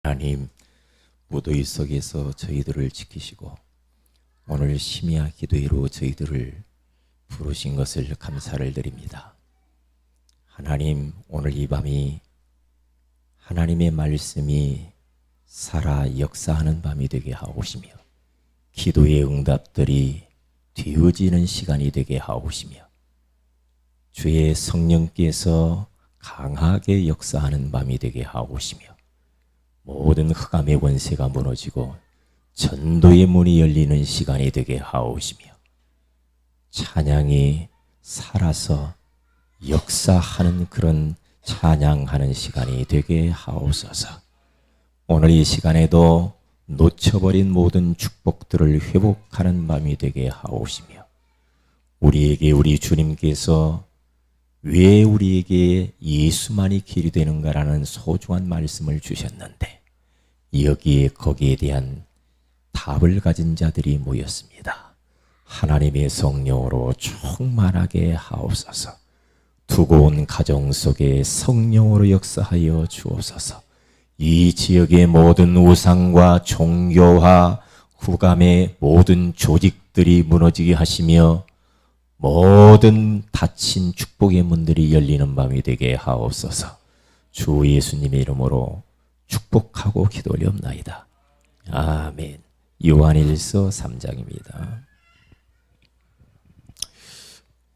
하나님, 무더위 속에서 저희들을 지키시고 오늘 심야 기도회로 저희들을 부르신 것을 감사를 드립니다. 하나님, 오늘 이 밤이 하나님의 말씀이 살아 역사하는 밤이 되게 하옵시며 기도의 응답들이 되어지는 시간이 되게 하옵시며 주의 성령께서 강하게 역사하는 밤이 되게 하옵시며 모든 흑암의 권세가 무너지고 전도의 문이 열리는 시간이 되게 하옵시며 찬양이 살아서 역사하는 그런 찬양하는 시간이 되게 하옵소서. 오늘 이 시간에도 놓쳐버린 모든 축복들을 회복하는 밤이 되게 하옵시며 우리에게 우리 주님께서 왜 우리에게 예수만이 길이 되는가라는 소중한 말씀을 주셨는데 여기에 거기에 대한 답을 가진 자들이 모였습니다. 하나님의 성령으로 충만하게 하옵소서. 두고 온 가정 속에 성령으로 역사하여 주옵소서. 이 지역의 모든 우상과 종교와 흑암의 모든 조직들이 무너지게 하시며 모든 닫힌 축복의 문들이 열리는 밤이 되게 하옵소서. 주 예수님의 이름으로 축복하고 기도 올리옵나이다. 아멘. 요한일서 3장입니다.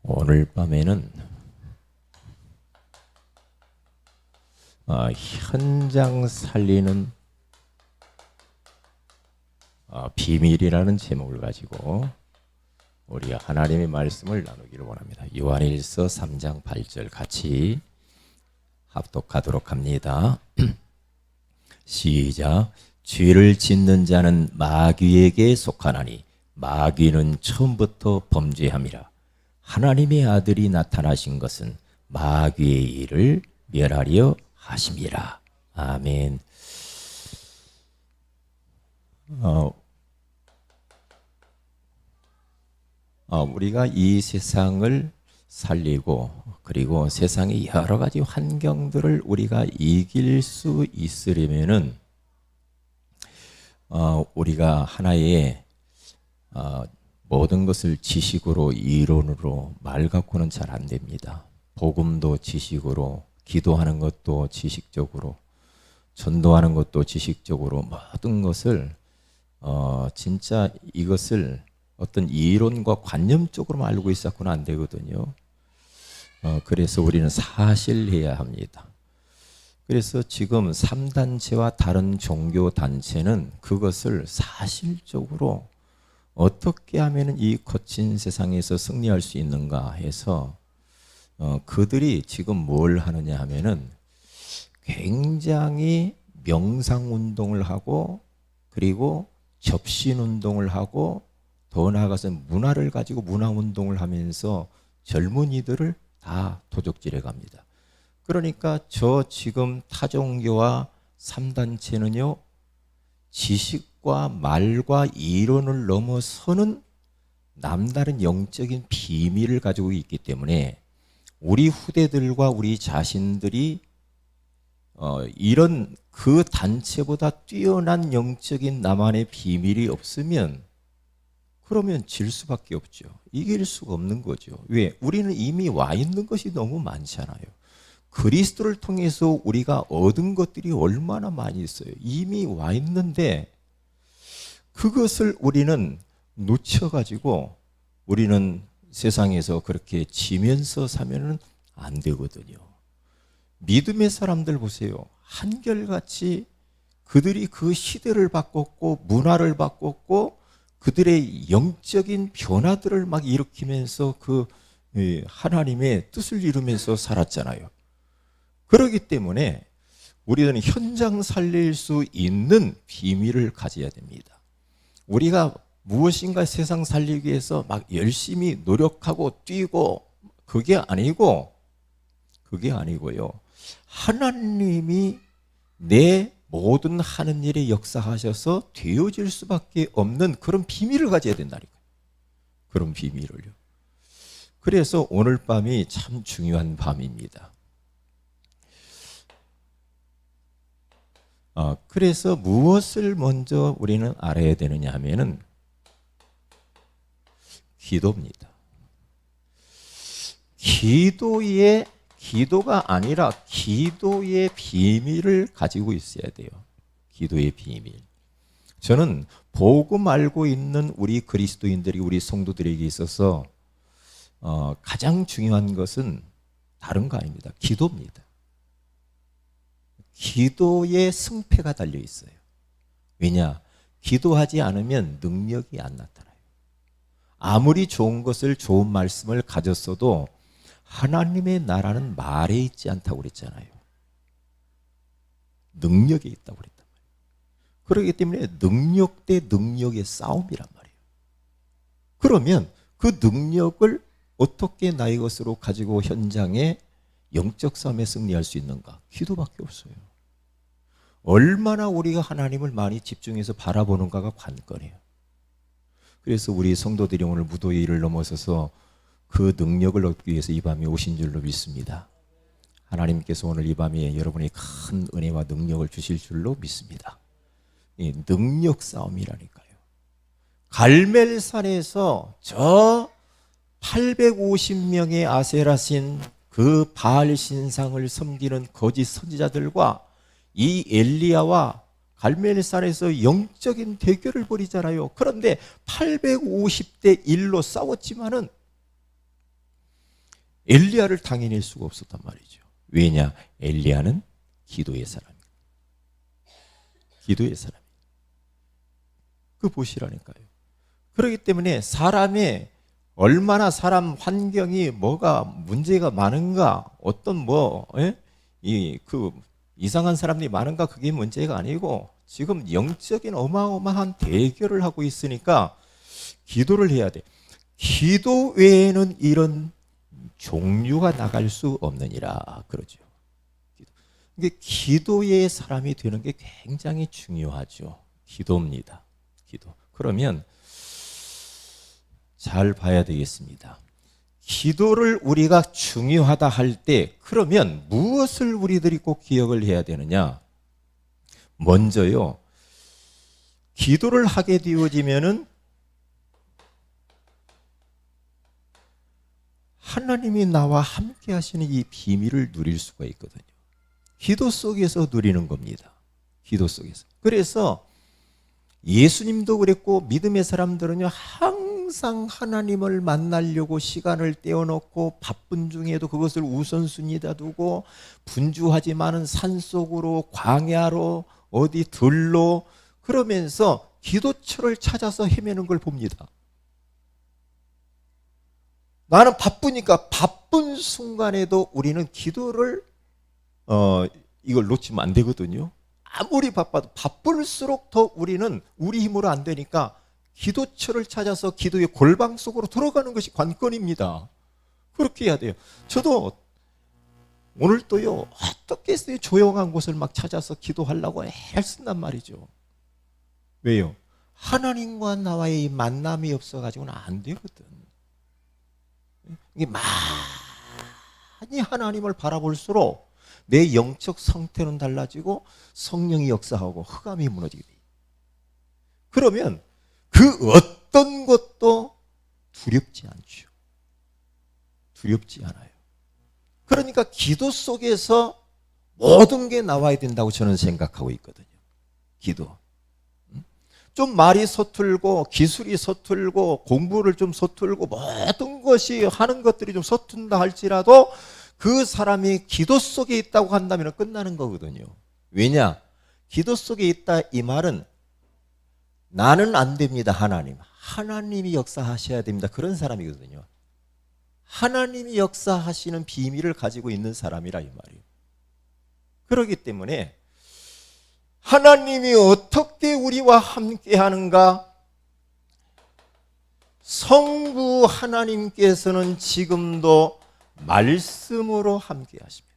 오늘 밤에는 현장 살리는 비밀이라는 제목을 가지고 우리가 하나님의 말씀을 나누기를 원합니다. 요한일서 3장 8절 같이 합독하도록 합니다. 시작. 죄를 짓는 자는 마귀에게 속하나니 마귀는 처음부터 범죄함이라. 하나님의 아들이 나타나신 것은 마귀의 일을 멸하려 하심이라. 아멘. 우리가 이 세상을 살리고 그리고 세상의 여러 가지 환경들을 우리가 이길 수 있으려면은 우리가 하나의 모든 것을 지식으로 이론으로 말 갖고는 잘 안 됩니다. 복음도 지식으로, 기도하는 것도 지식적으로, 전도하는 것도 지식적으로 모든 것을 진짜 이것을 어떤 이론과 관념적으로만 알고 있었고는 안 되거든요. 그래서 우리는 사실해야 합니다. 그래서 지금 3단체와 다른 종교단체는 그것을 사실적으로 어떻게 하면 이 거친 세상에서 승리할 수 있는가 해서 그들이 지금 뭘 하느냐 하면은 굉장히 명상운동을 하고 그리고 접신운동을 하고 더 나아가서 문화를 가지고 문화운동을 하면서 젊은이들을 다 도적질해 갑니다. 그러니까 저 지금 타종교와 3단체는요 지식과 말과 이론을 넘어서는 남다른 영적인 비밀을 가지고 있기 때문에 우리 후대들과 우리 자신들이 이런 그 단체보다 뛰어난 영적인 나만의 비밀이 없으면 그러면 질 수밖에 없죠. 이길 수가 없는 거죠. 왜? 우리는 이미 와 있는 것이 너무 많잖아요. 그리스도를 통해서 우리가 얻은 것들이 얼마나 많이 있어요. 이미 와 있는데 그것을 우리는 놓쳐가지고 우리는 세상에서 그렇게 지면서 사면은 안 되거든요. 믿음의 사람들 보세요. 한결같이 그들이 그 시대를 바꿨고 문화를 바꿨고 그들의 영적인 변화들을 막 일으키면서 그 하나님의 뜻을 이루면서 살았잖아요. 그렇기 때문에 우리는 현장 살릴 수 있는 비밀을 가져야 됩니다. 우리가 무엇인가 세상 살리기 위해서 막 열심히 노력하고 뛰고 그게 아니고요. 하나님이 내 모든 하는 일에 역사하셔서 되어질 수밖에 없는 그런 비밀을 가져야 된다니까요. 그런 비밀을요. 그래서 오늘 밤이 참 중요한 밤입니다. 그래서 무엇을 먼저 우리는 알아야 되느냐 하면은 기도입니다. 기도가 아니라 기도의 비밀을 가지고 있어야 돼요. 기도의 비밀. 저는 복음 알고 있는 우리 그리스도인들이, 우리 성도들에게 있어서 가장 중요한 것은 다른 거 아닙니다. 기도입니다. 기도에 승패가 달려 있어요. 왜냐? 기도하지 않으면 능력이 안 나타나요. 아무리 좋은 것을, 좋은 말씀을 가졌어도 하나님의 나라는 말에 있지 않다고 그랬잖아요. 능력에 있다고 그랬단 말이에요. 그렇기 때문에 능력 대 능력의 싸움이란 말이에요. 그러면 그 능력을 어떻게 나의 것으로 가지고 현장에 영적 싸움에 승리할 수 있는가? 기도밖에 없어요. 얼마나 우리가 하나님을 많이 집중해서 바라보는가가 관건이에요. 그래서 우리 성도들이 오늘 무더위를 넘어서서 그 능력을 얻기 위해서 이 밤에 오신 줄로 믿습니다. 하나님께서 오늘 이 밤에 여러분이 큰 은혜와 능력을 주실 줄로 믿습니다. 이 능력 싸움이라니까요. 갈멜산에서 저 850명의 아세라신 그 바알 신상을 섬기는 거짓 선지자들과 이 엘리야와 갈멜산에서 영적인 대결을 벌이잖아요. 그런데 850대 1로 싸웠지만은 엘리야를 당해낼 수가 없었단 말이죠. 왜냐? 엘리야는 기도의 사람이에요. 기도의 사람이에요. 그 보시라니까요. 그렇기 때문에 사람의 얼마나 사람 환경이 뭐가 문제가 많은가, 어떤 이상한 사람들이 많은가, 그게 문제가 아니고 지금 영적인 어마어마한 대결을 하고 있으니까 기도를 해야 돼. 기도 외에는 이런 종류가 나갈 수 없느니라 그러죠. 이게 기도의 사람이 되는 게 굉장히 중요하죠. 기도입니다. 기도. 그러면 잘 봐야 되겠습니다. 기도를 우리가 중요하다 할 때 그러면 무엇을 우리들이 꼭 기억을 해야 되느냐? 먼저요, 기도를 하게 되어지면은 하나님이 나와 함께 하시는 이 비밀을 누릴 수가 있거든요. 기도 속에서 누리는 겁니다. 기도 속에서. 그래서 예수님도 그랬고 믿음의 사람들은요, 항상 하나님을 만나려고 시간을 떼어놓고 바쁜 중에도 그것을 우선순위에다 두고 분주하지만은 산속으로, 광야로, 어디 들로, 그러면서 기도처를 찾아서 헤매는 걸 봅니다. 나는 바쁘니까 바쁜 순간에도 우리는 기도를 이걸 놓치면 안 되거든요. 아무리 바빠도 바쁠수록 더 우리는 우리 힘으로 안 되니까 기도처를 찾아서 기도의 골방 속으로 들어가는 것이 관건입니다. 그렇게 해야 돼요. 저도 오늘 또요, 어떻게 했어요? 조용한 곳을 막 찾아서 기도하려고 애쓴단 말이죠. 왜요? 하나님과 나와의 만남이 없어가지고는 안 되거든. 이게 많이 하나님을 바라볼수록 내 영적 상태는 달라지고 성령이 역사하고 흑암이 무너지게 돼요. 그러면 그 어떤 것도 두렵지 않죠. 두렵지 않아요. 그러니까 기도 속에서 모든 게 나와야 된다고 저는 생각하고 있거든요. 기도. 좀 말이 서툴고 기술이 서툴고 공부를 좀 서툴고 모든 것이 하는 것들이 좀 서툰다 할지라도 그 사람이 기도 속에 있다고 한다면 끝나는 거거든요. 왜냐? 기도 속에 있다 이 말은 나는 안 됩니다. 하나님이 역사하셔야 됩니다. 그런 사람이거든요. 하나님이 역사하시는 비밀을 가지고 있는 사람이라 이 말이에요. 그렇기 때문에 하나님이 어떻게 우리와 함께 하는가? 성부 하나님께서는 지금도 말씀으로 함께 하십니다.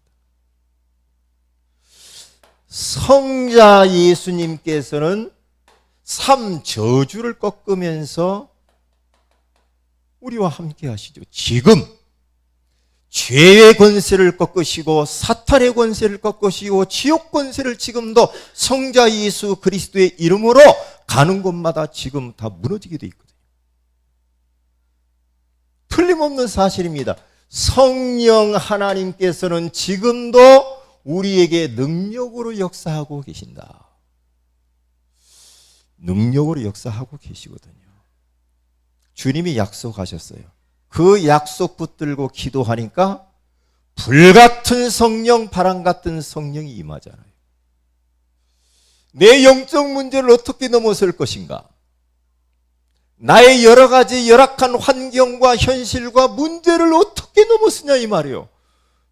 성자 예수님께서는 3저주를 꺾으면서 우리와 함께 하시죠. 죄의 권세를 꺾으시고 사탄의 권세를 꺾으시고 지옥 권세를 지금도 성자 예수 그리스도의 이름으로 가는 곳마다 지금 다 무너지게 돼 있거든요. 틀림없는 사실입니다. 성령 하나님께서는 지금도 우리에게 능력으로 역사하고 계신다. 능력으로 역사하고 계시거든요. 주님이 약속하셨어요. 그 약속 붙들고 기도하니까 불같은 성령, 바람같은 성령이 임하잖아요. 내 영적 문제를 어떻게 넘어설 것인가? 나의 여러 가지 열악한 환경과 현실과 문제를 어떻게 넘어서냐 이 말이에요.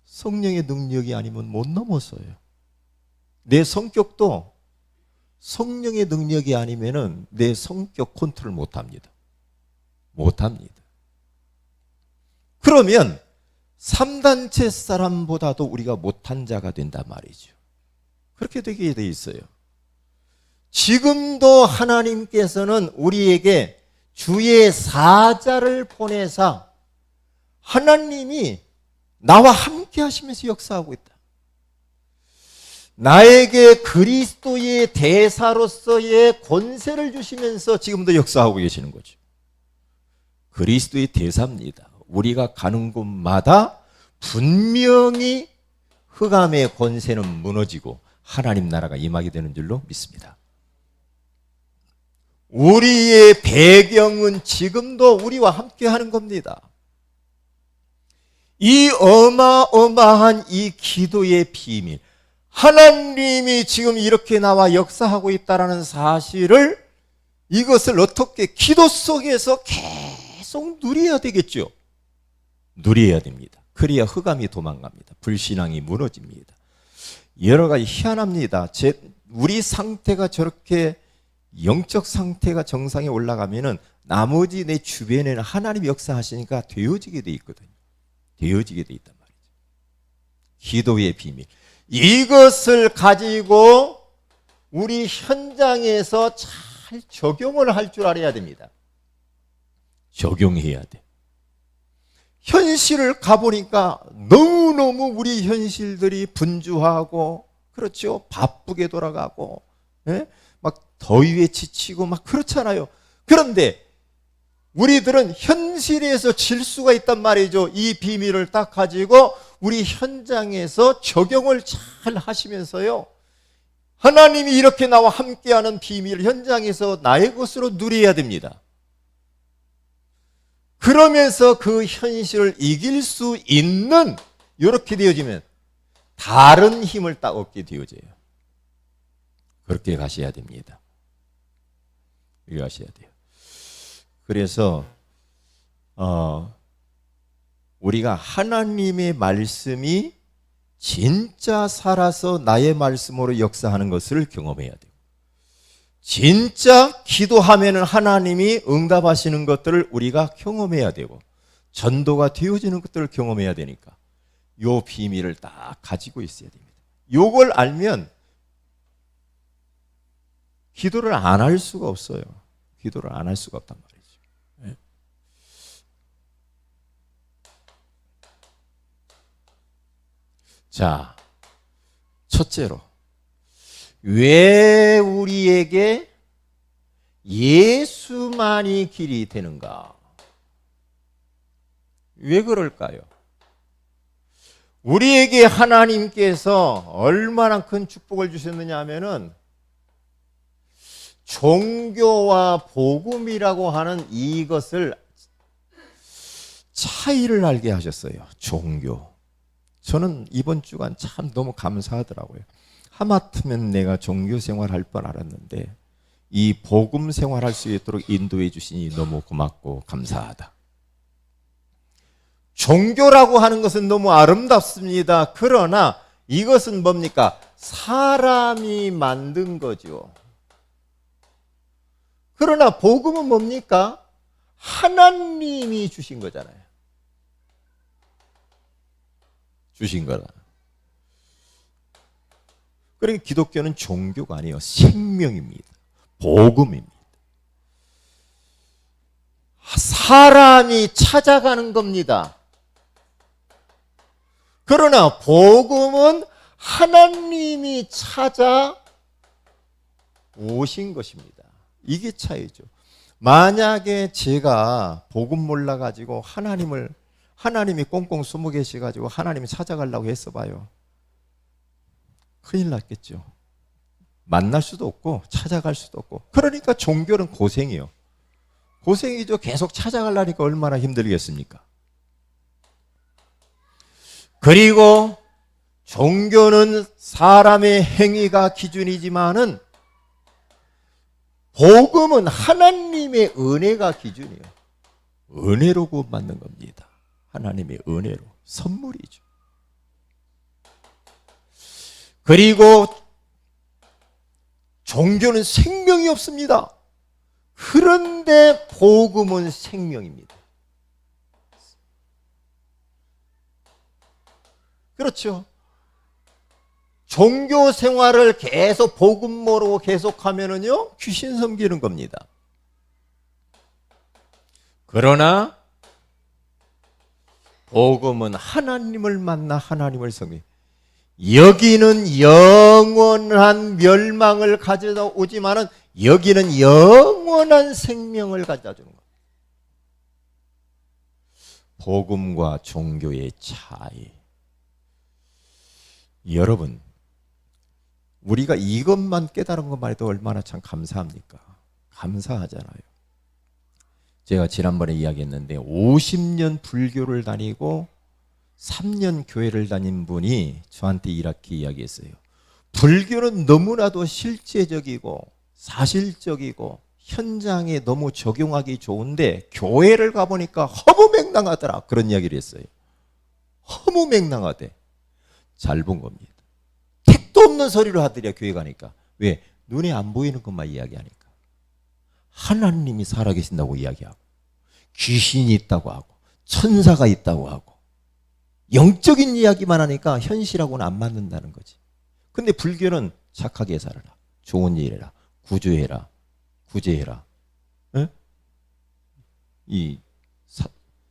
성령의 능력이 아니면 못 넘어서요. 내 성격도 성령의 능력이 아니면은 내 성격 컨트롤 못 합니다. 못 합니다. 그러면 3단체 사람보다도 우리가 못한 자가 된단 말이죠. 그렇게 되게 돼 있어요. 지금도 하나님께서는 우리에게 주의 사자를 보내사 하나님이 나와 함께 하시면서 역사하고 있다. 나에게 그리스도의 대사로서의 권세를 주시면서 지금도 역사하고 계시는 거죠. 그리스도의 대사입니다. 우리가 가는 곳마다 분명히 흑암의 권세는 무너지고 하나님 나라가 임하게 되는 줄로 믿습니다. 우리의 배경은 지금도 우리와 함께 하는 겁니다. 이 어마어마한 이 기도의 비밀, 하나님이 지금 이렇게 나와 역사하고 있다는 사실을, 이것을 어떻게 기도 속에서 계속 누려야 되겠죠. 누려야 됩니다. 그래야 흑암이 도망갑니다. 불신앙이 무너집니다. 여러 가지 희한합니다. 우리 상태가 저렇게 영적 상태가 정상에 올라가면은 나머지 내 주변에는 하나님이 역사하시니까 되어지게 돼 있거든요. 되어지게 돼 있단 말이죠. 기도의 비밀. 이것을 가지고 우리 현장에서 잘 적용을 할 줄 알아야 됩니다. 적용해야 돼. 현실을 가보니까 너무너무 우리 현실들이 분주하고, 그렇죠? 바쁘게 돌아가고, 예? 막 더위에 지치고 막 그렇잖아요. 그런데 우리들은 현실에서 질 수가 있단 말이죠. 이 비밀을 딱 가지고 우리 현장에서 적용을 잘 하시면서요, 하나님이 이렇게 나와 함께하는 비밀을 현장에서 나의 것으로 누려야 됩니다. 그러면서 그 현실을 이길 수 있는, 이렇게 되어지면 다른 힘을 딱 얻게 되어져요. 그렇게 가셔야 됩니다. 그렇게 가셔야 돼요. 그래서 우리가 하나님의 말씀이 진짜 살아서 나의 말씀으로 역사하는 것을 경험해야 돼요. 진짜 기도하면 하나님이 응답하시는 것들을 우리가 경험해야 되고, 전도가 되어지는 것들을 경험해야 되니까 요 비밀을 딱 가지고 있어야 됩니다. 요걸 알면 기도를 안 할 수가 없어요. 기도를 안 할 수가 없단 말이죠. 네. 자, 첫째로, 왜 우리에게 예수만이 길이 되는가? 왜 그럴까요? 우리에게 하나님께서 얼마나 큰 축복을 주셨느냐 하면은, 종교와 복음이라고 하는 이것을 차이를 알게 하셨어요. 종교. 저는 이번 주간 참 너무 감사하더라고요. 하마터면 내가 종교 생활할 뻔 알았는데 이 복음 생활할 수 있도록 인도해 주시니 너무 고맙고 감사하다. 종교라고 하는 것은 너무 아름답습니다. 그러나 이것은 뭡니까? 사람이 만든 거죠. 그러나 복음은 뭡니까? 하나님이 주신 거잖아요. 주신 거다. 그러니까 기독교는 종교가 아니에요. 생명입니다. 복음입니다. 사람이 찾아가는 겁니다. 그러나 복음은 하나님이 찾아 오신 것입니다. 이게 차이죠. 만약에 제가 복음 몰라가지고 하나님이 꽁꽁 숨어 계셔가지고 하나님이 찾아가려고 했어 봐요. 큰일 났겠죠. 만날 수도 없고 찾아갈 수도 없고. 그러니까 종교는 고생이요. 고생이죠. 계속 찾아가려니까 얼마나 힘들겠습니까? 그리고 종교는 사람의 행위가 기준이지만은 복음은 하나님의 은혜가 기준이에요. 은혜로 구원받는 겁니다. 하나님의 은혜로. 선물이죠. 그리고 종교는 생명이 없습니다. 그런데 복음은 생명입니다. 그렇죠. 종교 생활을 계속 복음 모르고 계속하면은요, 귀신 섬기는 겁니다. 그러나 복음은 하나님을 만나 하나님을 섬기. 여기는 영원한 멸망을 가져다 오지만은 여기는 영원한 생명을 가져다 주는 거예요. 복음과 종교의 차이. 여러분, 우리가 이것만 깨달은 것만 해도 얼마나 참 감사합니까? 감사하잖아요. 제가 지난번에 이야기했는데 50년 불교를 다니고 3년 교회를 다닌 분이 저한테 이렇게 이야기했어요. 불교는 너무나도 실제적이고 사실적이고 현장에 너무 적용하기 좋은데 교회를 가보니까 허무맹랑하더라. 그런 이야기를 했어요. 허무맹랑하대. 잘 본 겁니다. 택도 없는 소리를 하더래 교회 가니까. 왜? 눈에 안 보이는 것만 이야기하니까. 하나님이 살아계신다고 이야기하고 귀신이 있다고 하고 천사가 있다고 하고 영적인 이야기만 하니까 현실하고는 안 맞는다는 거지. 근데 불교는 착하게 살아라, 좋은 일 해라, 구조해라, 구제해라, 에?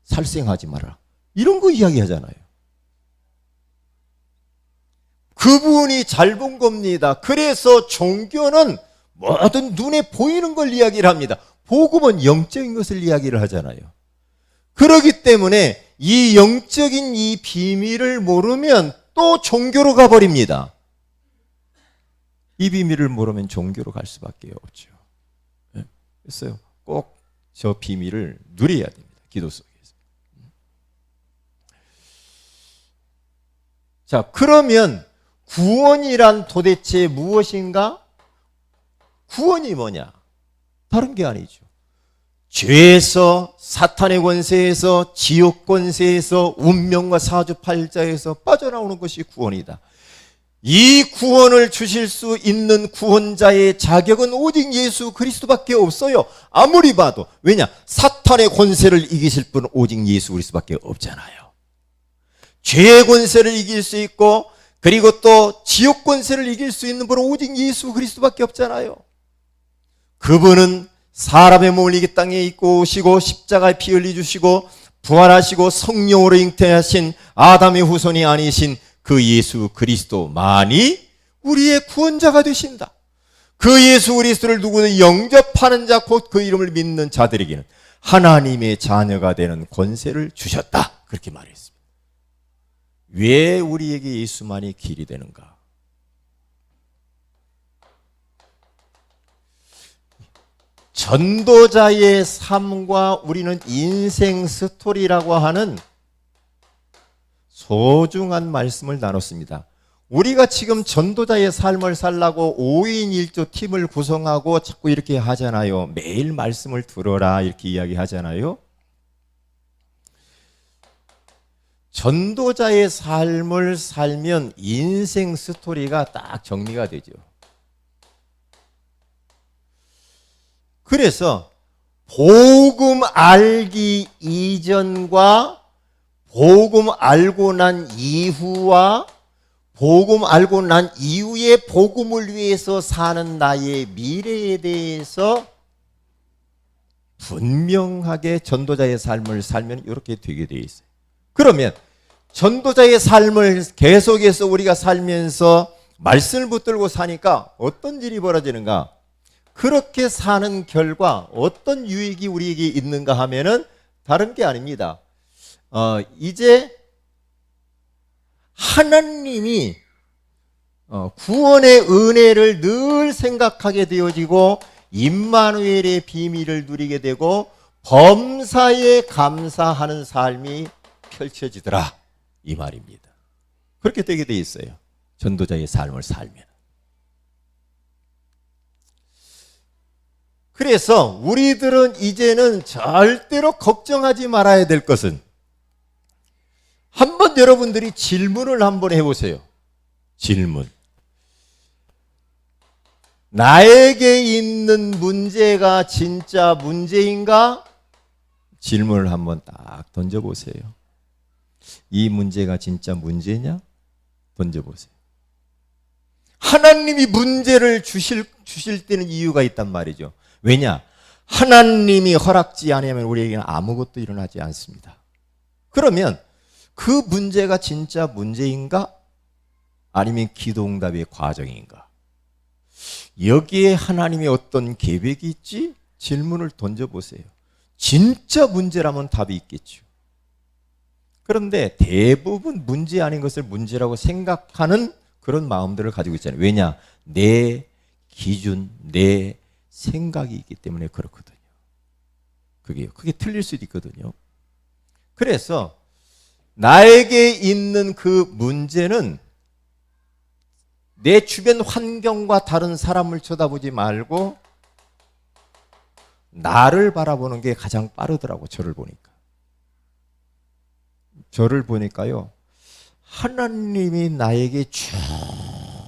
살생하지 마라, 이런 거 이야기하잖아요. 그분이 잘 본 겁니다. 그래서 종교는 뭐든 눈에 보이는 걸 이야기를 합니다. 복음은 영적인 것을 이야기를 하잖아요. 그렇기 때문에 이 영적인 이 비밀을 모르면 또 종교로 가버립니다. 이 비밀을 모르면 종교로 갈 수밖에 없죠. 그래서 꼭 저 비밀을 누려야 됩니다. 기도 속에서. 자, 그러면 구원이란 도대체 무엇인가? 구원이 뭐냐? 다른 게 아니죠. 죄에서, 사탄의 권세에서, 지옥 권세에서, 운명과 사주팔자에서 빠져나오는 것이 구원이다. 이 구원을 주실 수 있는 구원자의 자격은 오직 예수 그리스도밖에 없어요. 아무리 봐도. 왜냐? 사탄의 권세를 이기실 분은 오직 예수 그리스도밖에 없잖아요. 죄의 권세를 이길 수 있고 그리고 또 지옥 권세를 이길 수 있는 분은 오직 예수 그리스도밖에 없잖아요. 그분은 사람의 몸을 이 땅에 입고 오시고 십자가에 피 흘려주시고 부활하시고 성령으로 잉태하신 아담의 후손이 아니신 그 예수 그리스도만이 우리의 구원자가 되신다. 그 예수 그리스도를 누구든 영접하는 자 곧 그 이름을 믿는 자들에게는 하나님의 자녀가 되는 권세를 주셨다. 그렇게 말했습니다. 왜 우리에게 예수만이 길이 되는가? 전도자의 삶과 우리는 인생 스토리라고 하는 소중한 말씀을 나눴습니다. 우리가 지금 전도자의 삶을 살라고 5인 1조 팀을 구성하고 자꾸 이렇게 하잖아요. 매일 말씀을 들어라 이렇게 이야기하잖아요. 전도자의 삶을 살면 인생 스토리가 딱 정리가 되죠. 그래서 복음 알기 이전과 복음 알고 난 이후와 복음 알고 난 이후에 복음을 위해서 사는 나의 미래에 대해서 분명하게 전도자의 삶을 살면 이렇게 되게 되어 있어요. 그러면 전도자의 삶을 계속해서 우리가 살면서 말씀을 붙들고 사니까 어떤 일이 벌어지는가? 그렇게 사는 결과 어떤 유익이 우리에게 있는가 하면은 다른 게 아닙니다. 이제 하나님이 구원의 은혜를 늘 생각하게 되어지고 임마누엘의 비밀을 누리게 되고 범사에 감사하는 삶이 펼쳐지더라, 이 말입니다. 그렇게 되게 돼 있어요. 전도자의 삶을 살면. 그래서 우리들은 이제는 절대로 걱정하지 말아야 될 것은, 한번 여러분들이 질문을 한번 해보세요. 질문. 나에게 있는 문제가 진짜 문제인가? 질문을 한번 딱 던져보세요. 이 문제가 진짜 문제냐? 던져보세요. 하나님이 문제를 주실 때는 이유가 있단 말이죠. 왜냐? 하나님이 허락지 않으면 우리에게는 아무것도 일어나지 않습니다. 그러면 그 문제가 진짜 문제인가? 아니면 기도응답의 과정인가? 여기에 하나님의 어떤 계획이 있지? 질문을 던져보세요. 진짜 문제라면 답이 있겠죠. 그런데 대부분 문제 아닌 것을 문제라고 생각하는 그런 마음들을 가지고 있잖아요. 왜냐? 내 기준, 내 생각이 있기 때문에 그렇거든요. 그게 틀릴 수도 있거든요. 그래서 나에게 있는 그 문제는 내 주변 환경과 다른 사람을 쳐다보지 말고 나를 바라보는 게 가장 빠르더라고. 저를 보니까요, 하나님이 나에게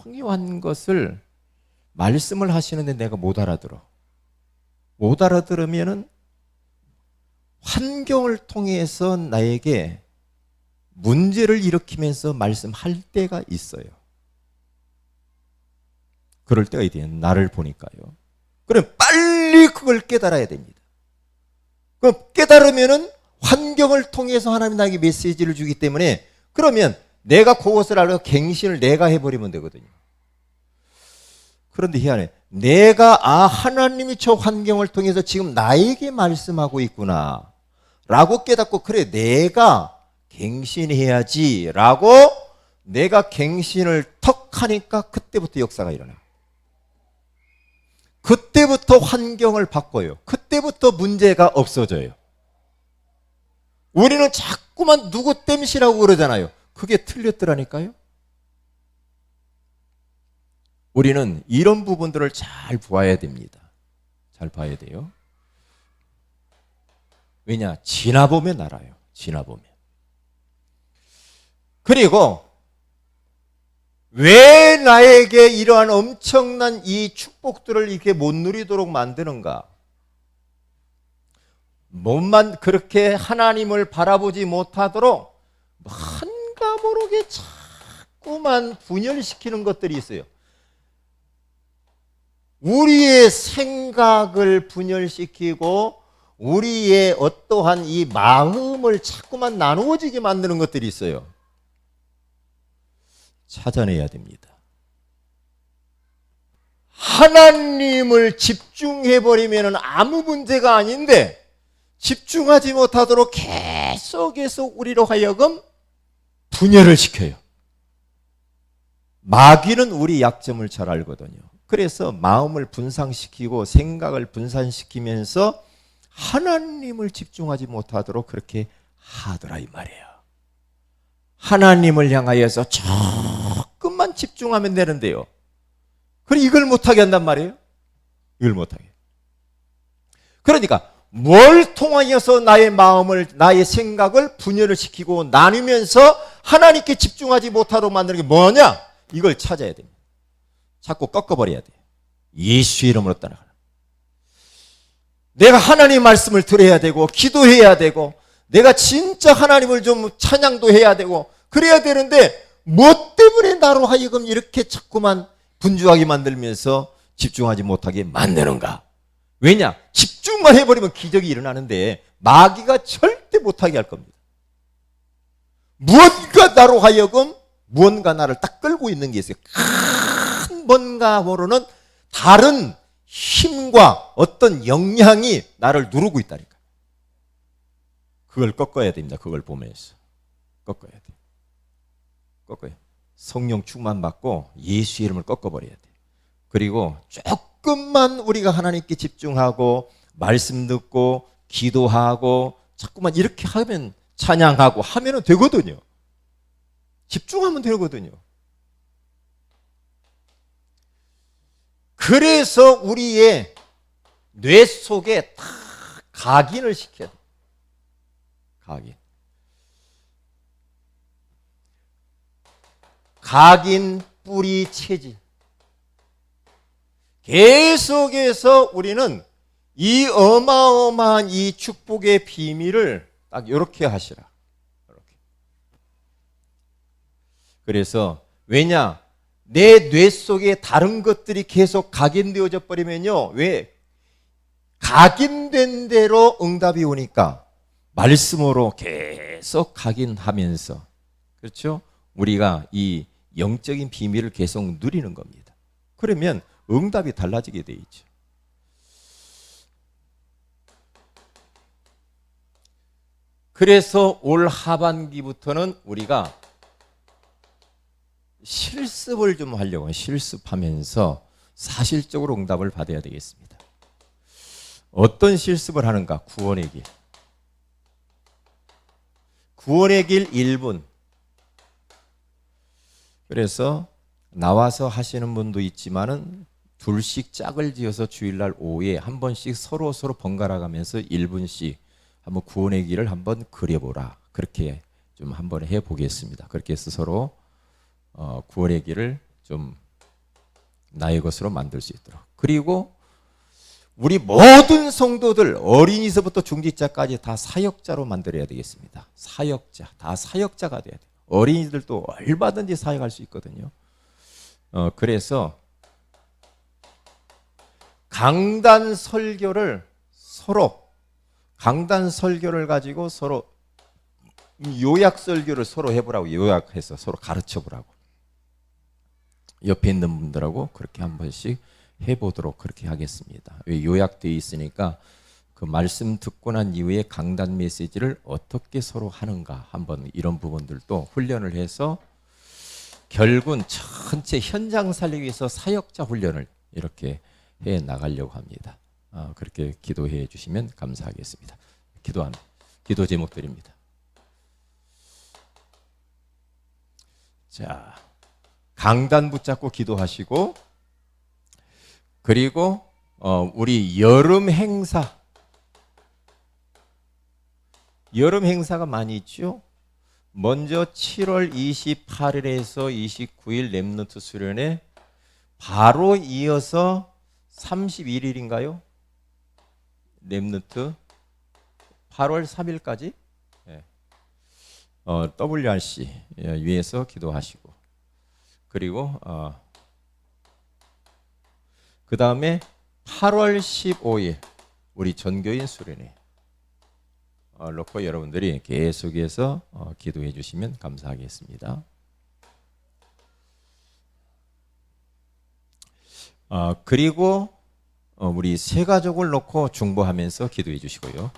중요한 것을 말씀을 하시는데 내가 못 알아들어. 못 알아들으면은 환경을 통해서 나에게 문제를 일으키면서 말씀할 때가 있어요. 그럴 때가 있대요. 나를 보니까요. 그럼 빨리 그걸 깨달아야 됩니다. 그럼 깨달으면은 환경을 통해서 하나님이 나에게 메시지를 주기 때문에, 그러면 내가 그것을 알고 갱신을 내가 해버리면 되거든요. 그런데 희한해. 내가 하나님이 저 환경을 통해서 지금 나에게 말씀하고 있구나 라고 깨닫고, 그래 내가 갱신해야지 라고 내가 갱신을 턱 하니까 그때부터 역사가 일어나요. 그때부터 환경을 바꿔요. 그때부터 문제가 없어져요. 우리는 자꾸만 누구 땜시라고 그러잖아요. 그게 틀렸더라니까요. 우리는 이런 부분들을 잘 봐야 됩니다. 잘 봐야 돼요. 왜냐? 지나보면 알아요. 지나보면. 그리고 왜 나에게 이러한 엄청난 이 축복들을 이렇게 못 누리도록 만드는가? 몸만 그렇게 하나님을 바라보지 못하도록 한가 모르게 자꾸만 분열시키는 것들이 있어요. 우리의 생각을 분열시키고 우리의 어떠한 이 마음을 자꾸만 나누어지게 만드는 것들이 있어요. 찾아내야 됩니다. 하나님을 집중해버리면 아무 문제가 아닌데 집중하지 못하도록 계속 우리로 하여금 분열을 시켜요. 마귀는 우리 약점을 잘 알거든요. 그래서 마음을 분산시키고 생각을 분산시키면서 하나님을 집중하지 못하도록 그렇게 하더라 이 말이에요. 하나님을 향하여서 조금만 집중하면 되는데요. 그럼 이걸 못하게 한단 말이에요. 이걸 못하게. 그러니까 뭘 통하여서 나의 마음을, 나의 생각을 분열을 시키고 나누면서 하나님께 집중하지 못하도록 만드는 게 뭐냐? 이걸 찾아야 됩니다. 자꾸 꺾어버려야 돼요. 예수 이름으로 따라가라. 내가 하나님 말씀을 들어야 되고 기도해야 되고 내가 진짜 하나님을 좀 찬양도 해야 되고 그래야 되는데 뭐 때문에 나로 하여금 이렇게 자꾸만 분주하게 만들면서 집중하지 못하게 만드는가? 왜냐? 집중만 해버리면 기적이 일어나는데 마귀가 절대 못하게 할 겁니다. 무언가 나로 하여금 무언가 나를 딱 끌고 있는 게 있어요. 큰 뭔가 모르는 다른 힘과 어떤 영향이 나를 누르고 있다니까. 그걸 꺾어야 됩니다. 그걸 보면서 꺾어야 돼. 꺾어요. 성령 충만 받고 예수 이름을 꺾어버려야 돼. 그리고 조금만 우리가 하나님께 집중하고 말씀 듣고 기도하고 자꾸만 이렇게 하면 찬양하고 하면은 되거든요. 집중하면 되거든요. 그래서 우리의 뇌 속에 다 각인을 시켜야 돼. 각인. 각인, 뿌리, 체질. 계속해서 우리는 이 어마어마한 이 축복의 비밀을 딱 이렇게 하시라. 이렇게. 그래서 왜냐? 내 뇌 속에 다른 것들이 계속 각인되어져 버리면요. 왜? 각인된 대로 응답이 오니까 말씀으로 계속 각인하면서, 그렇죠? 우리가 이 영적인 비밀을 계속 누리는 겁니다. 그러면 응답이 달라지게 돼 있죠. 그래서 올 하반기부터는 우리가 실습을 좀 하려고, 실습하면서 사실적으로 응답을 받아야 되겠습니다. 어떤 실습을 하는가? 구원의 길. 구원의 길 1분. 그래서 나와서 하시는 분도 있지만은 둘씩 짝을 지어서 주일날 오후에 한 번씩 서로 번갈아 가면서 1분씩 한번 구원의 길을 한번 그려보라. 그렇게 좀 한번 해보겠습니다. 그렇게 해서 서로 구원의 길을 좀 나의 것으로 만들 수 있도록. 그리고 우리 모든 성도들 어린이서부터 중직자까지 다 사역자로 만들어야 되겠습니다. 사역자, 다 사역자가 돼야 돼요. 어린이들도 얼마든지 사역할 수 있거든요. 그래서 강단 설교를 가지고 서로 요약 설교를 서로 해보라고, 요약해서 서로 가르쳐보라고. 옆에 있는 분들하고 그렇게 한 번씩 해보도록 그렇게 하겠습니다. 요약되어 있으니까 그 말씀 듣고 난 이후에 강단 메시지를 어떻게 서로 하는가, 한번 이런 부분들도 훈련을 해서 결국은 전체 현장 살리기 위해서 사역자 훈련을 이렇게 해 나가려고 합니다. 그렇게 기도해 주시면 감사하겠습니다. 기도 제목드립니다. 자, 강단 붙잡고 기도하시고, 그리고 우리 여름 행사가 많이 있죠. 먼저 7월 28일에서 29일 렘넌트 수련회, 바로 이어서 31일인가요? 렘넌트 8월 3일까지 WRC 위해서 기도하시고, 그리고 그 다음에 8월 15일 우리 전교인 수련회 놓고 여러분들이 계속해서 기도해 주시면 감사하겠습니다. 그리고 우리 세 가족을 놓고 중보하면서 기도해 주시고요.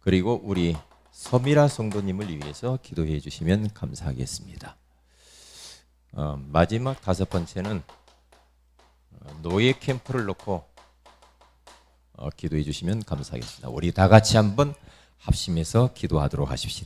그리고 우리 서미라 성도님을 위해서 기도해 주시면 감사하겠습니다. 마지막 5번째는 노예 캠프를 놓고 기도해 주시면 감사하겠습니다. 우리 다 같이 한번 합심해서 기도하도록 하십시다.